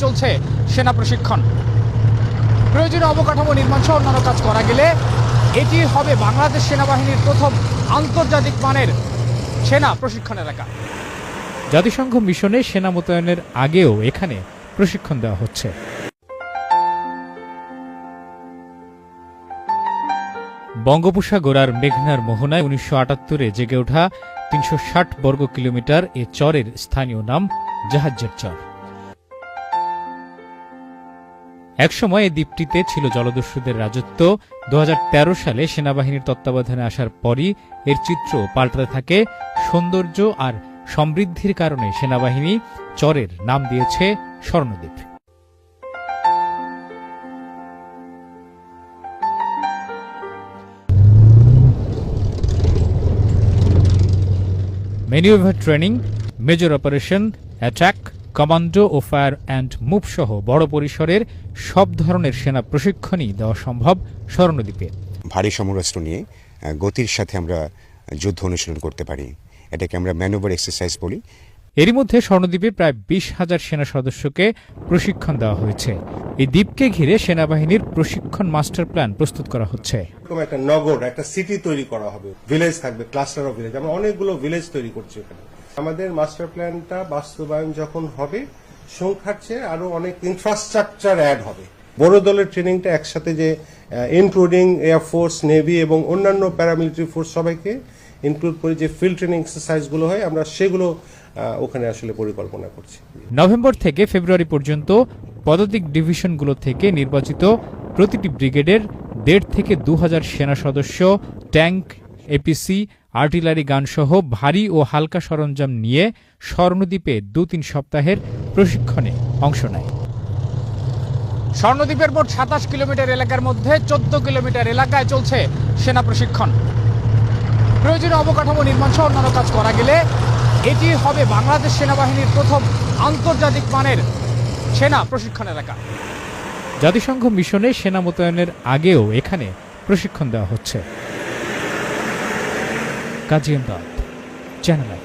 চলছে সেনা প্রশিক্ষণ। প্রয়োজনীয় অবকাঠামো নির্মাণ সহ অন্যান্য কাজ করা গেলে এটি হবে বাংলাদেশ সেনাবাহিনীর প্রথম আন্তর্জাতিক মানের সেনা প্রশিক্ষণ এলাকা। জাতিসংঘ মিশনে সেনা মোতায়েনের আগেও এখানে প্রশিক্ষণ দেওয়া হচ্ছে। বঙ্গোপসাগর আর মেঘনার মোহনায় 1978-এ জেগে ওঠা 360 বর্গ কিলোমিটার এ চরের স্থানীয় নাম জাহাজের চর। একসময় এই দ্বীপটিতে ছিল জলদস্যুদের রাজত্ব। 2013 সালে সেনাবাহিনীর তত্ত্বাবধানে আসার পরই এর চিত্র পাল্টাতে থাকে। সৌন্দর্য আর সমৃদ্ধির কারণে সেনাবাহিনী চরের নাম দিয়েছে Swarnadweep. Manoeuvre training, major operation, attack, commando ও ফায়ার অ্যান্ড মুভ সহ বড় পরিসরের সব ধরনের সেনা প্রশিক্ষণই দেওয়া সম্ভব স্বর্ণদ্বীপে। ভারী সমরাস্ত্র নিয়ে গতির সাথে আমরা যুদ্ধ অনুশীলন করতে পারি, এটাকে আমরা ম্যানুভার এক্সারসাইজ বলি। এরই মধ্যে স্বর্ণদ্বীপে প্রায় 20,000 সেনা সদস্যকে প্রশিক্ষণ দেওয়া হয়েছে। এই দ্বীপকে ঘিরে সেনাবাহিনীর প্রশিক্ষণ মাস্টার প্ল্যান প্রস্তুত করা হচ্ছে। একটা নগর, একটা সিটি তৈরি করা হবে, ভিলেজ থাকবে, ক্লাস্টার অফ ভিলেজ। আমরা অনেকগুলো ভিলেজ তৈরি করছি এখানে। আমাদের মাস্টার প্ল্যানটা বাস্তবায়ন যখন হবে, সংখ্যার চেয়ে আরো অনেক ইনফ্রাস্ট্রাকচার অ্যাড হবে। বড় দলের ট্রেনিংটা একসাথে, যে ইনক্লুডিং এয়ারফোর্স, নেভি এবং অন্যান্য প্যারামিলিটারি ফোর্স সবাইকে ইনক্লুড করে যে ফিল্ড ট্রেনিং এক্সারসাইজগুলো হয়, আমরা সেগুলো ওখানে আসলে পরিকল্পনা করছি। নভেম্বর থেকে ফেব্রুয়ারি পর্যন্ত পদাতিক ডিভিশনগুলো থেকে নির্বাচিত প্রতিটি ব্রিগেডের 1.5 থেকে 2,000 সেনা সদস্য ট্যাঙ্ক, এপিসি, আর্টিলারি গানসহ ভারী ও হালকা সরঞ্জাম নিয়ে স্বর্ণদ্বীপে 2-3 সপ্তাহের প্রশিক্ষণে অংশ নেয়। স্বর্ণদ্বীপের মোট 27 কিলোমিটার এলাকার মধ্যে 14 কিলোমিটার এলাকায় চলছে সেনা প্রশিক্ষণ। প্রয়োজনীয় অবকাঠামো নির্মাণ সহ অন্যান্য কাজ করা গেলে এটি হবে বাংলাদেশ সেনাবাহিনীর প্রথম আন্তর্জাতিক মানের সেনা প্রশিক্ষণ এলাকা। জাতিসংঘ মিশনে সেনা মোতায়েনের আগেও এখানে প্রশিক্ষণ দেওয়া হচ্ছে। কাজী এমদাদ, চ্যানেল আই।